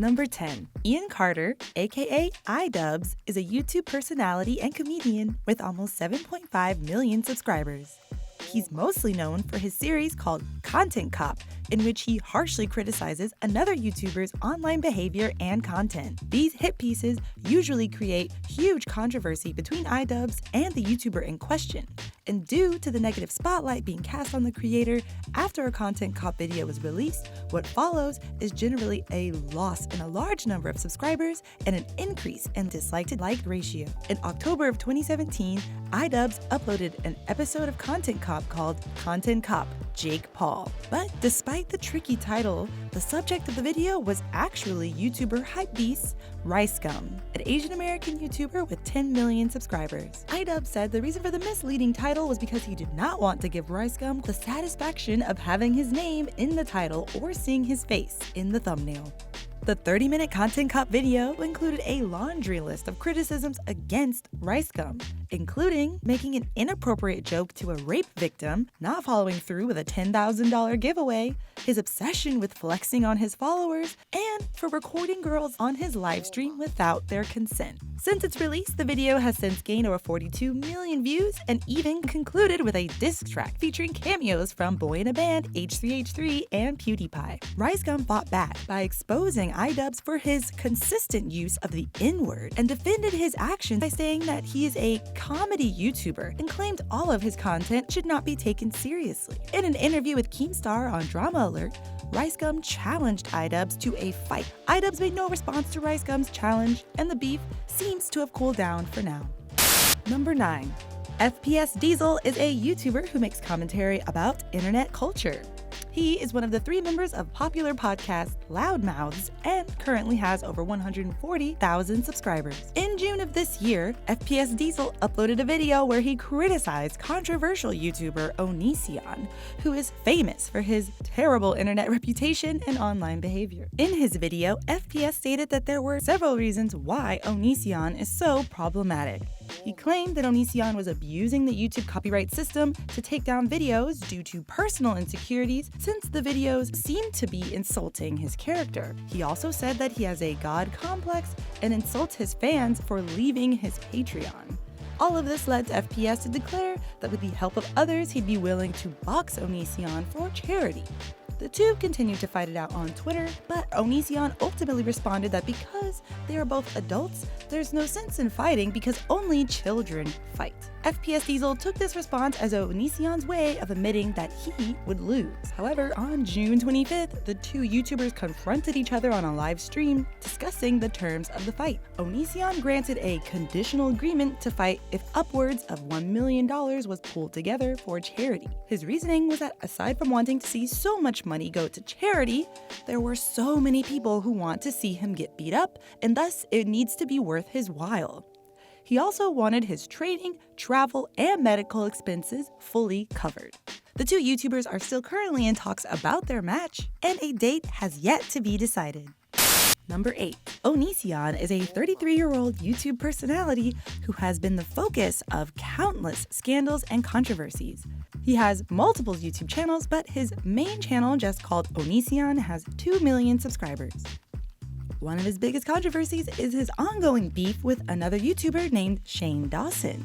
Number 10. Ian Carter, aka idubbbz, is a YouTube personality and comedian with almost 7.5 million subscribers. He's mostly known for his series called Content Cop, in which he harshly criticizes another YouTuber's online behavior and content. These hit pieces usually create huge controversy between idubbbz and the YouTuber in question. And due to the negative spotlight being cast on the creator after a Content Cop video is released, what follows is generally a loss in a large number of subscribers and an increase in dislike to like ratio. In October of 2017, idubbbz uploaded an episode of Content Cop called Content Cop, Jake Paul. But despite the tricky title, the subject of the video was actually YouTuber hypebeast Ricegum, an Asian American YouTuber with 10 million subscribers. idubbbz said the reason for the misleading title was because he did not want to give Ricegum the satisfaction of having his name in the title or seeing his face in the thumbnail. The 30-minute Content Cop video included a laundry list of criticisms against Ricegum, including making an inappropriate joke to a rape victim, not following through with a $10,000 giveaway, his obsession with flexing on his followers, and for recording girls on his livestream without their consent. Since its release, the video has since gained over 42 million views and even concluded with a diss track featuring cameos from Boy in a Band, H3H3, and PewDiePie. Ricegum fought back by exposing idubbbz for his consistent use of the N-word and defended his actions by saying that he is a comedy YouTuber and claimed all of his content should not be taken seriously. In an interview with Keemstar on Drama Alert, Ricegum challenged idubbbz to a fight. idubbbz made no response to Ricegum's challenge, and the beef seems to have cooled down for now. Number 9. FPS Diesel is a YouTuber who makes commentary about internet culture. He is one of the 3 members of popular podcast Loudmouths and currently has over 140,000 subscribers. In June of this year, FPS Diesel uploaded a video where he criticized controversial YouTuber Onision, who is famous for his terrible internet reputation and online behavior. In his video, FPS stated that there were several reasons why Onision is so problematic. He claimed that Onision was abusing the YouTube copyright system to take down videos due to personal insecurities, since the videos seemed to be insulting his character. He also said that he has a god complex and insults his fans for leaving his Patreon. All of this led to FPS to declare that with the help of others, he'd be willing to box Onision for charity. The two continued to fight it out on Twitter, but Onision ultimately responded that because they are both adults, there's no sense in fighting because only children fight. FPS Diesel took this response as Onision's way of admitting that he would lose. However, on June 25th, the two YouTubers confronted each other on a live stream discussing the terms of the fight. Onision granted a conditional agreement to fight if upwards of $1 million was pooled together for charity. His reasoning was that aside from wanting to see so much money go to charity, there were so many people who want to see him get beat up, and thus it needs to be worth his while. He also wanted his training, travel, and medical expenses fully covered. The two YouTubers are still currently in talks about their match, and a date has yet to be decided. Number 8. Onision is a 33-year-old YouTube personality who has been the focus of countless scandals and controversies. He has multiple YouTube channels, but his main channel, just called Onision, has 2 million subscribers. One of his biggest controversies is his ongoing beef with another YouTuber named Shane Dawson.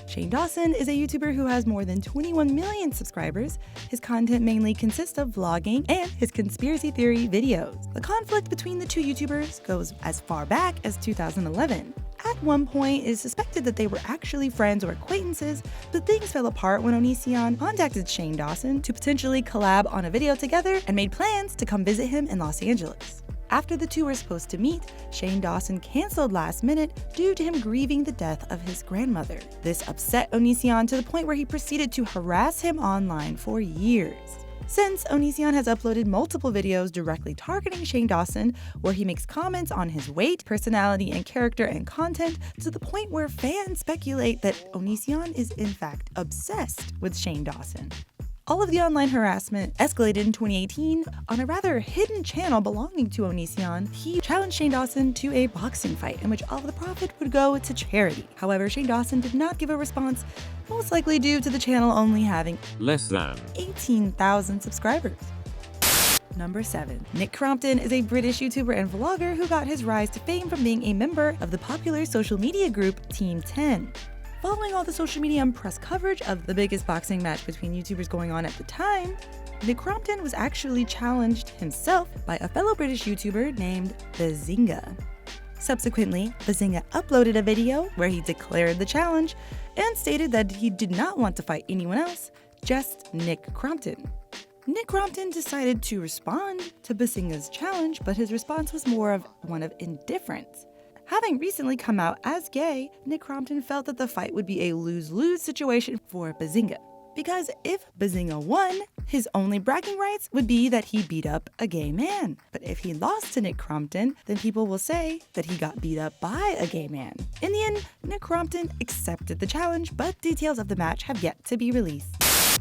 Shane Dawson is a YouTuber who has more than 21 million subscribers. His content mainly consists of vlogging and his conspiracy theory videos. The conflict between the two YouTubers goes as far back as 2011. At one point, it is suspected that they were actually friends or acquaintances, but things fell apart when Onision contacted Shane Dawson to potentially collab on a video together and made plans to come visit him in Los Angeles. After the two were supposed to meet, Shane Dawson canceled last minute due to him grieving the death of his grandmother. This upset Onision to the point where he proceeded to harass him online for years. Since, Onision has uploaded multiple videos directly targeting Shane Dawson, where he makes comments on his weight, personality, and character and content to the point where fans speculate that Onision is in fact obsessed with Shane Dawson. All of the online harassment escalated in 2018 on a rather hidden channel belonging to Onision. He challenged Shane Dawson to a boxing fight in which all of the profit would go to charity. However, Shane Dawson did not give a response, most likely due to the channel only having less than 18,000 subscribers. Number 7. Nick Crompton is a British YouTuber and vlogger who got his rise to fame from being a member of the popular social media group Team 10. Following all the social media and press coverage of the biggest boxing match between YouTubers going on at the time, Nick Crompton was actually challenged himself by a fellow British YouTuber named Behzinga. Subsequently, Behzinga uploaded a video where he declared the challenge and stated that he did not want to fight anyone else, just Nick Crompton. Nick Crompton decided to respond to Behzinga's challenge, but his response was more of one of indifference. Having recently come out as gay, Nick Crompton felt that the fight would be a lose-lose situation for Behzinga. Because if Behzinga won, his only bragging rights would be that he beat up a gay man. But if he lost to Nick Crompton, then people will say that he got beat up by a gay man. In the end, Nick Crompton accepted the challenge, but details of the match have yet to be released.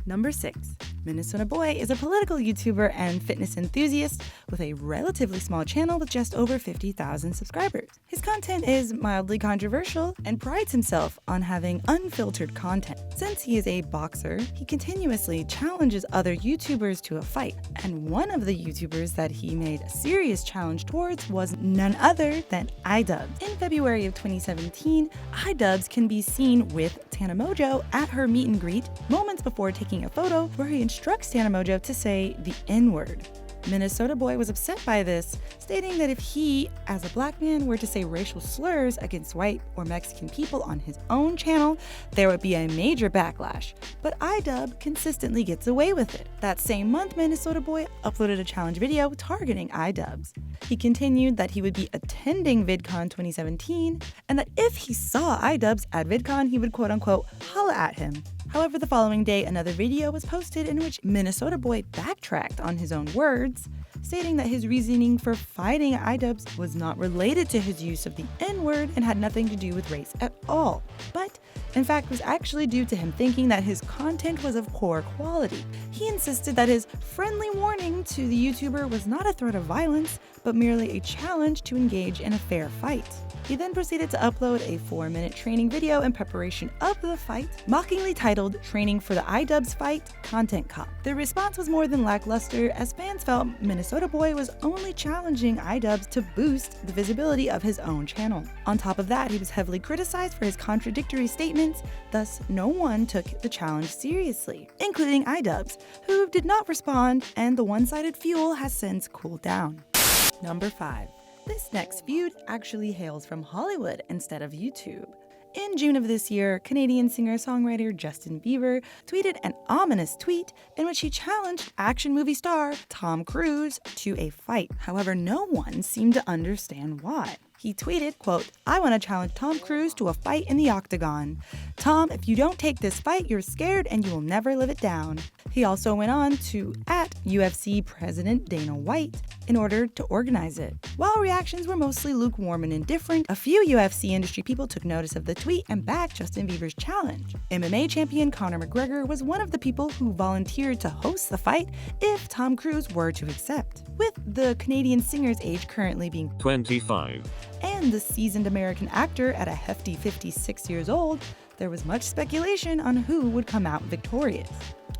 Number 6. Minnesota Boy is a political YouTuber and fitness enthusiast with a relatively small channel with just over 50,000 subscribers. His content is mildly controversial and prides himself on having unfiltered content. Since he is a boxer, he continuously challenges other YouTubers to a fight, and one of the YouTubers that he made a serious challenge towards was none other than idubbbz. In February of 2017, idubbbz can be seen with Tana Mongeau at her meet and greet moments before taking a photo where he instructs Tana Mongeau to say the N-word. Minnesota Boy was upset by this, stating that if he, as a black man, were to say racial slurs against white or Mexican people on his own channel, there would be a major backlash. But idubbbz consistently gets away with it. That same month, Minnesota Boy uploaded a challenge video targeting idubbbz. He continued that he would be attending VidCon 2017, and that if he saw idubbbz at VidCon, he would quote-unquote holla at him. However, the following day, another video was posted in which Minnesota Boy backtracked on his own words, stating that his reasoning for fighting idubbbz was not related to his use of the N-word and had nothing to do with race at all, but in fact was actually due to him thinking that his content was of poor quality. He insisted that his friendly warning to the YouTuber was not a threat of violence, but merely a challenge to engage in a fair fight. He then proceeded to upload a 4-minute training video in preparation of the fight, mockingly titled Training for the idubbbz Fight Content Cop. The response was more than lackluster, as fans felt Minnesota Boy was only challenging idubbbz to boost the visibility of his own channel. On top of that, he was heavily criticized for his contradictory statements, thus no one took the challenge seriously, including idubbbz, who did not respond, and the one-sided fuel has since cooled down. Number 5. This next feud actually hails from Hollywood instead of YouTube. In June of this year, Canadian singer-songwriter Justin Bieber tweeted an ominous tweet in which he challenged action movie star Tom Cruise to a fight. However, no one seemed to understand why. He tweeted, quote, "I want to challenge Tom Cruise to a fight in the octagon. Tom, if you don't take this fight, you're scared and you will never live it down." He also went on to @UFC President Dana White in order to organize it. While reactions were mostly lukewarm and indifferent, a few UFC industry people took notice of the tweet and backed Justin Bieber's challenge. MMA champion Conor McGregor was one of the people who volunteered to host the fight if Tom Cruise were to accept. With the Canadian singer's age currently being 25 and the seasoned American actor at a hefty 56 years old, there was much speculation on who would come out victorious.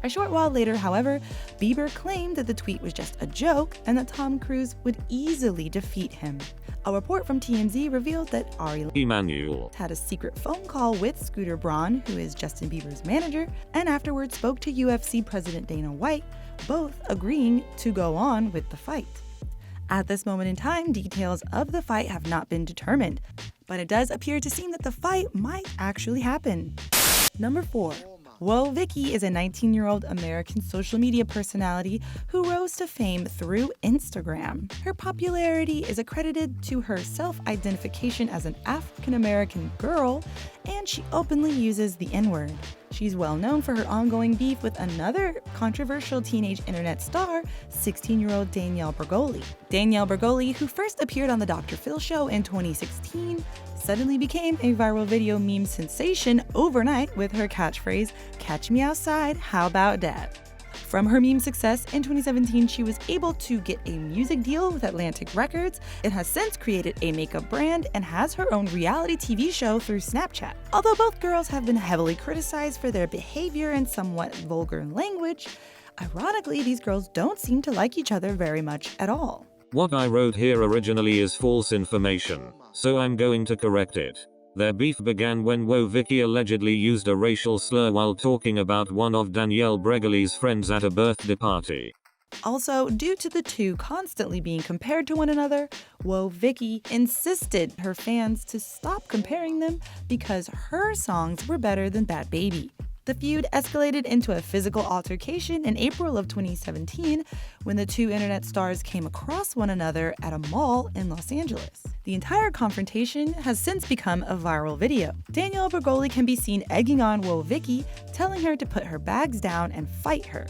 A short while later, however, Bieber claimed that the tweet was just a joke and that Tom Cruise would easily defeat him. A report from TMZ revealed that Ari Emanuel had a secret phone call with Scooter Braun, who is Justin Bieber's manager, and afterwards spoke to UFC President Dana White, both agreeing to go on with the fight. At this moment in time, details of the fight have not been determined, but it does appear to seem that the fight might actually happen. Number 4. Woah Vicky is a 19-year-old American social media personality who rose to fame through Instagram. Her popularity is accredited to her self-identification as an African-American girl, and she openly uses the N-word. She's well known for her ongoing beef with another controversial teenage internet star, 16-year-old Danielle Bregoli. Danielle Bregoli, who first appeared on the Dr. Phil show in 2016, suddenly became a viral video meme sensation overnight with her catchphrase, "Catch me outside, how about that?" From her meme success in 2017, she was able to get a music deal with Atlantic Records and has since created a makeup brand and has her own reality TV show through Snapchat. Although both girls have been heavily criticized for their behavior and somewhat vulgar language, Ironically, these girls don't seem to like each other very much at all. What I wrote here originally is false information, so I'm going to correct it. Their beef began when Woah Vicky allegedly used a racial slur while talking about one of Danielle Bregoli's friends at a birthday party. Also, due to the two constantly being compared to one another, Woah Vicky insisted her fans to stop comparing them because her songs were better than Bad Baby. The feud escalated into a physical altercation in April of 2017 when the two internet stars came across one another at a mall in Los Angeles. The entire confrontation has since become a viral video. Danielle Bregoli can be seen egging on Woah Vicky, telling her to put her bags down and fight her.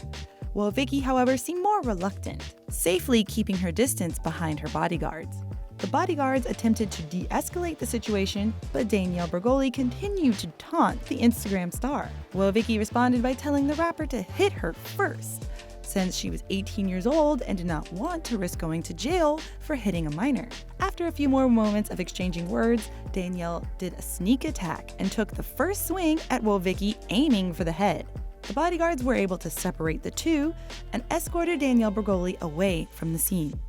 Woah Vicky, however, seemed more reluctant, safely keeping her distance behind her bodyguards. The bodyguards attempted to de-escalate the situation, but Danielle Bregoli continued to taunt the Instagram star. Woah Vicky responded by telling the rapper to hit her first, since she was 18 years old and did not want to risk going to jail for hitting a minor. After a few more moments of exchanging words, Danielle did a sneak attack and took the first swing at Woah Vicky, aiming for the head. The bodyguards were able to separate the two and escorted Danielle Bregoli away from the scene.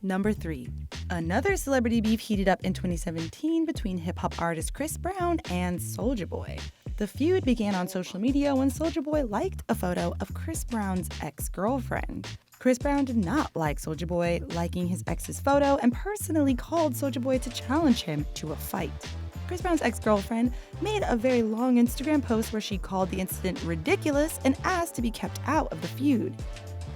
Number 3. Another celebrity beef heated up in 2017 between hip-hop artist Chris Brown and Soulja Boy. The feud began on social media when Soulja Boy liked a photo of Chris Brown's ex-girlfriend. Chris Brown did not like Soulja Boy liking his ex's photo and personally called Soulja Boy to challenge him to a fight. Chris Brown's ex-girlfriend made a very long Instagram post where she called the incident ridiculous and asked to be kept out of the feud.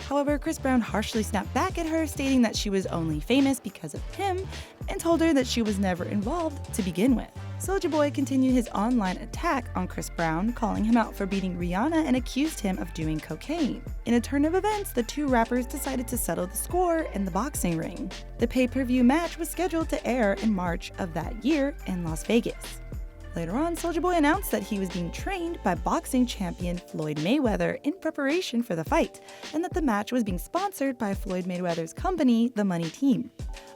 However, Chris Brown harshly snapped back at her, stating that she was only famous because of him and told her that she was never involved to begin with. Soulja Boy continued his online attack on Chris Brown, calling him out for beating Rihanna and accused him of doing cocaine. In a turn of events, the two rappers decided to settle the score in the boxing ring. The pay-per-view match was scheduled to air in March of that year in Las Vegas. Later on, Soulja Boy announced that he was being trained by boxing champion Floyd Mayweather in preparation for the fight, and that the match was being sponsored by Floyd Mayweather's company, The Money Team.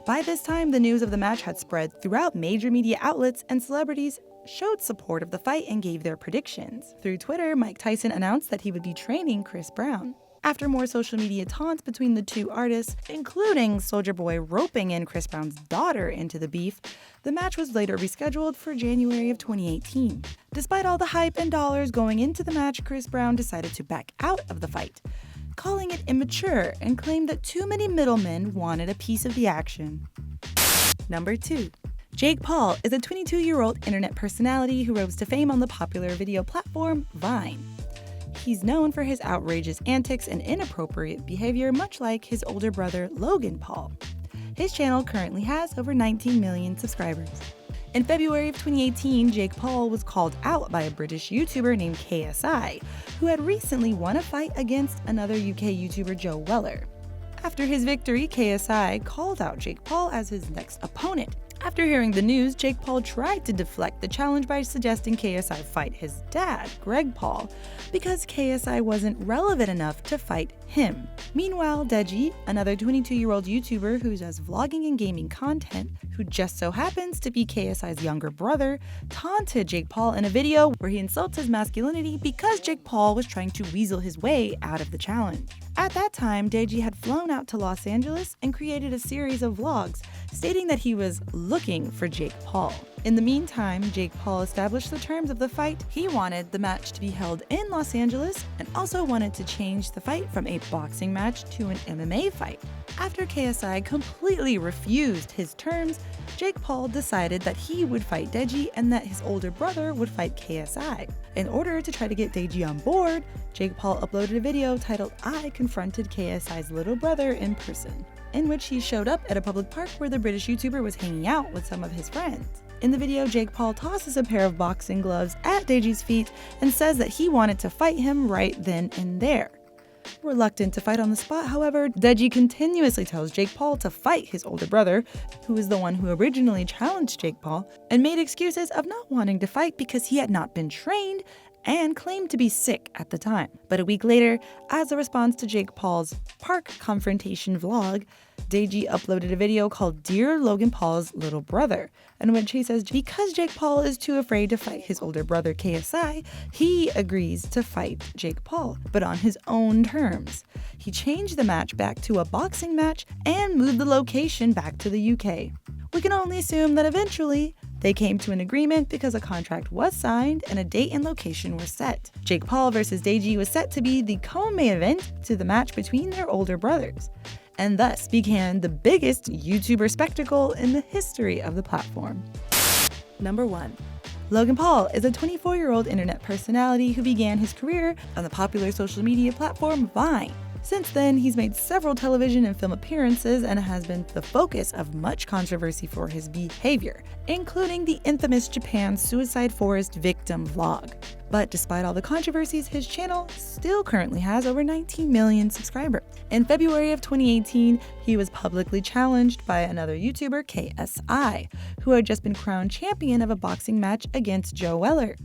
By this time, the news of the match had spread throughout major media outlets, and celebrities showed support of the fight and gave their predictions. Through Twitter, Mike Tyson announced that he would be training Chris Brown. After more social media taunts between the two artists, including Soulja Boy roping in Chris Brown's daughter into the beef, the match was later rescheduled for January of 2018. Despite all the hype and dollars going into the match, Chris Brown decided to back out of the fight, calling it immature and claimed that too many middlemen wanted a piece of the action. Number 2. Jake Paul is a 22-year-old internet personality who rose to fame on the popular video platform Vine. He's known for his outrageous antics and inappropriate behavior, much like his older brother Logan Paul. His channel currently has over 19 million subscribers. In February of 2018, Jake Paul was called out by a British YouTuber named KSI, who had recently won a fight against another UK YouTuber Joe Weller. After his victory, KSI called out Jake Paul as his next opponent. After hearing the news, Jake Paul tried to deflect the challenge by suggesting KSI fight his dad, Greg Paul, because KSI wasn't relevant enough to fight him. Meanwhile, Deji, another 22-year-old YouTuber who does vlogging and gaming content, who just so happens to be KSI's younger brother, taunted Jake Paul in a video where he insults his masculinity because Jake Paul was trying to weasel his way out of the challenge. At that time, Deji had flown out to Los Angeles and created a series of vlogs stating that he was looking for Jake Paul. In the meantime, Jake Paul established the terms of the fight. He wanted the match to be held in Los Angeles and also wanted to change the fight from a boxing match to an MMA fight. After KSI completely refused his terms, Jake Paul decided that he would fight Deji and that his older brother would fight KSI. In order to try to get Deji on board, Jake Paul uploaded a video titled "I Confronted KSI's Little Brother in Person," in which he showed up at a public park where the British YouTuber was hanging out with some of his friends. In the video, Jake Paul tosses a pair of boxing gloves at Deji's feet and says that he wanted to fight him right then and there. Reluctant to fight on the spot, however, Deji continuously tells Jake Paul to fight his older brother, who is the one who originally challenged Jake Paul, and made excuses of not wanting to fight because he had not been trained and claimed to be sick at the time. But a week later, as a response to Jake Paul's park confrontation vlog, Deji uploaded a video called Dear Logan Paul's Little Brother, in which he says because Jake Paul is too afraid to fight his older brother KSI, he agrees to fight Jake Paul, but on his own terms. He changed the match back to a boxing match and moved the location back to the UK. We can only assume that eventually they came to an agreement because a contract was signed and a date and location were set. Jake Paul versus Deji was set to be the co-main event to the match between their older brothers, and thus began the biggest YouTuber spectacle in the history of the platform. Number 1. Logan Paul is a 24-year-old internet personality who began his career on the popular social media platform Vine. Since then, he's made several television and film appearances and has been the focus of much controversy for his behavior, including the infamous Japan suicide forest victim vlog. But despite all the controversies, his channel still currently has over 19 million subscribers. In February of 2018, he was publicly challenged by another YouTuber, KSI, who had just been crowned champion of a boxing match against Joe Weller.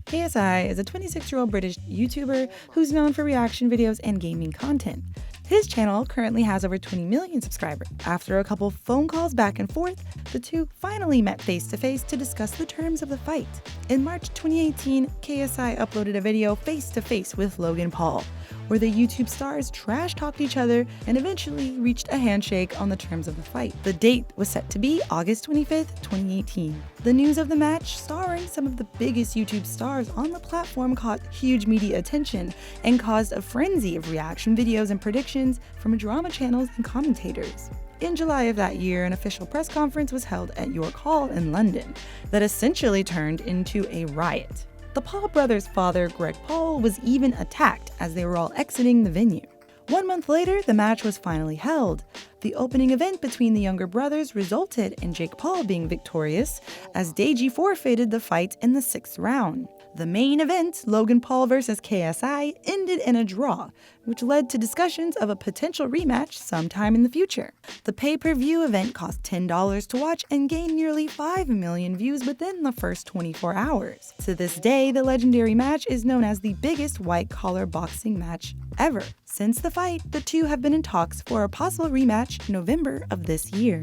KSI is a 26-year-old British YouTuber who's known for reaction videos and gaming content. His channel currently has over 20 million subscribers. After a couple phone calls back and forth, the two finally met face-to-face to discuss the terms of the fight. In March 2018, KSI uploaded a video face-to-face with Logan Paul, where the YouTube stars trash-talked each other and eventually reached a handshake on the terms of the fight. The date was set to be August 25th, 2018. The news of the match, starring some of the biggest YouTube stars on the platform, caught huge media attention and caused a frenzy of reaction videos and predictions from drama channels and commentators. In July of that year, an official press conference was held at York Hall in London that essentially turned into a riot. The Paul brothers' father, Greg Paul, was even attacked as they were all exiting the venue. 1 month later, the match was finally held. The opening event between the younger brothers resulted in Jake Paul being victorious, as Deji forfeited the fight in the 6th round. The main event, Logan Paul versus KSI, ended in a draw, which led to discussions of a potential rematch sometime in the future. The pay-per-view event cost $10 to watch and gained nearly 5 million views within the first 24 hours. To this day, the legendary match is known as the biggest white-collar boxing match ever. Since the fight, the two have been in talks for a possible rematch November of this year.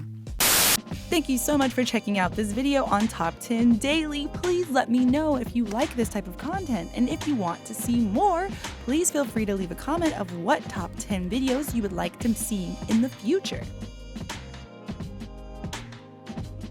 Thank you so much for checking out this video on Top 10 Daily. Please let me know if you like this type of content, and if you want to see more, please feel free to leave a comment of what top 10 videos you would like to see in the future.